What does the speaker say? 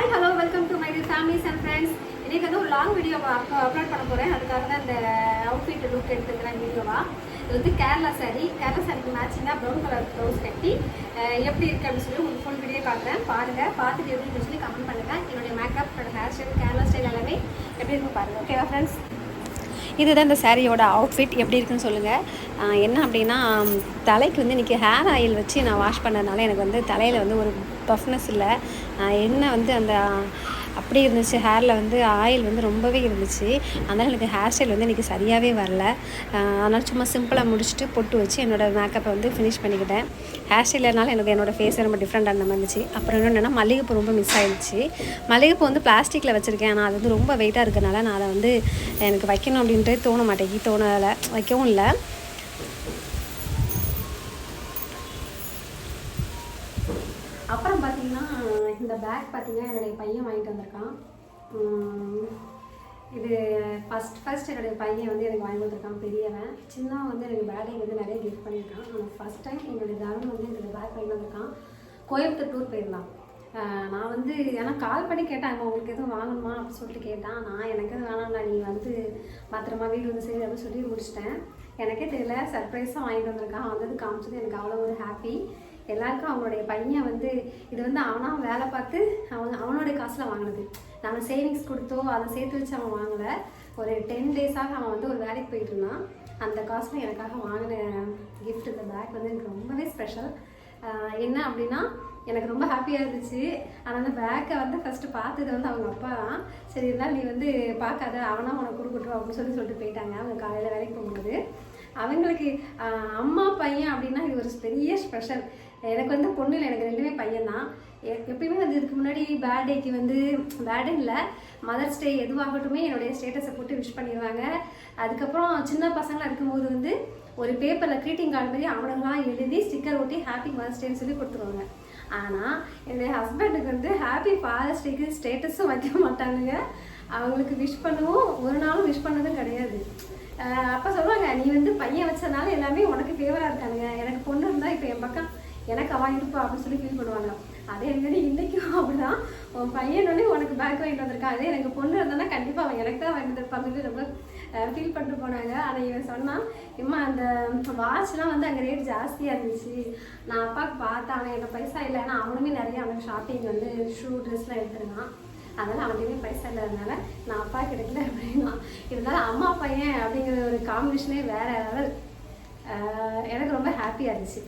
Hi hello welcome to my families and friends. இன்றைக்கி வந்து ஒரு லாங் வீடியோ அப்லோட் பண்ண போகிறேன். அதுக்காக தான் இந்த அவுட்ஃபிட் லுக் எடுத்துக்கிறேன் வீடியோவா. இது வந்து கேரளா சாரிக்கு மேட்சிங்காக ப்ரௌன் கலர் ப்ளவுஸ் கட்டி எப்படி இருக்குது அப்படின்னு சொல்லி உங்களுக்கு ஃபுல் வீடியோ காட்டுறேன். பாருங்கள், பார்த்துட்டு எப்படின்னு சொல்லி கமெண்ட் பண்ணுங்கள். என்னுடைய makeup, hair style, Kerala style எல்லாமே எப்படி இருக்கும் பாருங்கள். ஓகேவா ஃப்ரெண்ட்ஸ்? இதுதான் இந்த சாரியோட அவுட்ஃபிட். எப்படி இருக்குன்னு சொல்லுங்கள். என்ன அப்படின்னா, தலைக்கு வந்து இன்றைக்கி ஹேர் ஆயில் வச்சு நான் வாஷ் பண்ணதுனால எனக்கு வந்து தலையில் வந்து ஒரு பஃப்னஸ் இல்லை. என்ன வந்து அந்த அப்படி இருந்துச்சு, ஹேரில் வந்து ஆயில் வந்து ரொம்பவே இருந்துச்சு. அதனால் எனக்கு ஹேர் ஸ்டைல் வந்து இன்றைக்கி சரியாகவே வரல. அதனால் சும்மா சிம்பிளாக முடிச்சுட்டு பொட்டு வச்சு என்னோடய மேக்கப்பை வந்து ஃபினிஷ் பண்ணிக்கிட்டேன். ஹேர் ஸ்டைலர்னால எனக்கு என்னோடய ஃபேஸை ரொம்ப டிஃப்ரெண்ட்டாக அந்த மாதிரி இருந்துச்சு. அப்புறம் என்னென்னா, மல்லிகைப்பூ ரொம்ப மிஸ் ஆகிடுச்சு. மல்லிகைப்பூ வந்து பிளாஸ்டிக்கில் வச்சுருக்கேன். ஆனால் அது வந்து ரொம்ப வெயிட்டாக இருக்கிறதுனால நான் அதை வந்து எனக்கு வைக்கணும் அப்படின்ட்டு தோணலை, வைக்கவும் இல்லை. அப்புறம் பார்த்திங்கன்னா, இந்த பேக் பார்த்திங்கன்னா என்னுடைய பையன் வாங்கிட்டு வந்திருக்கான். இது ஃபஸ்ட் என்னுடைய பையன் வந்து எனக்கு வாங்கி கொடுத்துருக்கான், பெரியவன். சின்னவன் வந்து எனக்கு பேக்கை வந்து நிறைய கிஃப்ட் பண்ணியிருக்கான். ஆனால் ஃபஸ்ட் டைம் என்னுடைய தருண் வந்து எனக்கு பேக் வாங்கி வந்திருக்கான். கோயம்புத்தூர் டூர் போயிருந்தான். நான் வந்து ஏன்னா கால் பண்ணி கேட்டேன், உங்களுக்கு எதுவும் வாங்கணுமா அப்படின்னு சொல்லிட்டு கேட்டான். நான் எனக்கு எதுவும் வேணாம்டா, நீ வந்து பத்திரமா வீடு வந்து சரி அப்படின்னு சொல்லி முடிச்சிட்டேன். எனக்கே தெரியல, சர்ப்ரைஸாக வாங்கிட்டு வந்திருக்கான். வந்தது காமிச்சது எனக்கு அவ்வளோ ஒரு ஹாப்பி. எல்லாருக்கும் அவனுடைய பையன் வந்து இது வந்து அவனாக வேலை பார்த்து அவனுடைய காசில் வாங்கினது. நம்ம சேவிங்ஸ் கொடுத்தோ அதை சேர்த்து வச்சு அவன் வாங்கலை. ஒரு 10 டேஸாக அவன் வந்து ஒரு வேலைக்கு போயிட்டு இருந்தான். அந்த காசில் எனக்காக வாங்கின கிஃப்ட் இந்த பேக் வந்து எனக்கு ரொம்பவே ஸ்பெஷல். என்ன அப்படின்னா, எனக்கு ரொம்ப ஹாப்பியாக இருந்துச்சு. ஆனால் அந்த பேக்கை வந்து ஃபஸ்ட்டு பார்த்தது வந்து அவங்க அப்பா தான். சரி இருந்தாலும் நீ வந்து பார்க்காத, அவனா உனக்கு கொடுக்கட்டும் அப்படின்னு சொல்லிட்டு போயிட்டாங்க. அவங்க காலையில் வேலைக்கு போகும்போது அவங்களுக்கு அம்மா பையன் அப்படின்னா இது ஒரு பெரிய ஸ்பெஷல். எனக்கு வந்து பொண்ணு இல்லை, எனக்கு 2 பையன் தான். எப்பயுமே வந்து இதுக்கு முன்னாடி பேர்டேக்கு வந்து பேர்டே இல்லை, மதர்ஸ் டே எதுவாகட்டுமே என்னுடைய ஸ்டேட்டஸை போட்டு விஷ் பண்ணிடுவாங்க. அதுக்கப்புறம் சின்ன பசங்களாக இருக்கும்போது வந்து ஒரு பேப்பரில் க்ரீட்டிங் கார்டு மாதிரி அவனுங்களாம் எழுதி ஸ்டிக்கர் ஒட்டி ஹாப்பி மதர்ஸ் டேன்னு சொல்லி கொடுத்துருவாங்க. ஆனால் என்னுடைய ஹஸ்பண்டுக்கு வந்து ஹாப்பி ஃபாதர்ஸ் டேக்கு ஸ்டேட்டஸும் வைக்க மாட்டானுங்க. அவங்களுக்கு விஷ் பண்ணவும் ஒரு நாளும் விஷ் பண்ணதும் கிடையாது. அப்போ சொல்லுவாங்க, நீ வந்து பையன் வச்சதுனால எல்லாமே உனக்கு ஃபேவராக இருக்கானுங்க. எனக்கு பொண்ணு இருந்தால் இப்போ என் பக்கம் எனக்கு அவன் இருப்பா அப்படின்னு சொல்லி ஃபீல் பண்ணுவாங்க. அதே மாதிரி இன்றைக்கும் அப்படிதான். உன் பையனோடனே உனக்கு பேக் வாங்கிட்டு வந்திருக்கான். அதே எனக்கு பொண்ணு இருந்தானா கண்டிப்பாக அவன் எனக்கு தான் வாங்கிட்டு வந்திருப்பாங்கன்னு ரொம்ப ஃபீல் பண்ணிட்டு போனாங்க. ஆனால் இவன் சொன்னான், இம்மா அந்த வாட்ச்லாம் வந்து அங்கே ரேட் ஜாஸ்தியாக இருந்துச்சு, நான் அப்பாவுக்கு பார்த்தேன், ஆனால் எனக்கு பைசா இல்லை. ஆனால் அவனுமே நிறைய அவனுக்கு ஷாப்பிங் வந்து ஷூ ட்ரெஸ்லாம் எடுத்துருக்கான். அதனால் அவனுமே பைசா இல்லாததுனால நான் அப்பா கிடைக்கல அப்படின்னா. இருந்தாலும் அம்மா பையன் அப்படிங்கிற ஒரு காம்பினேஷனே வேறு லெவல். எனக்கு ரொம்ப ஹாப்பியாக இருந்துச்சு.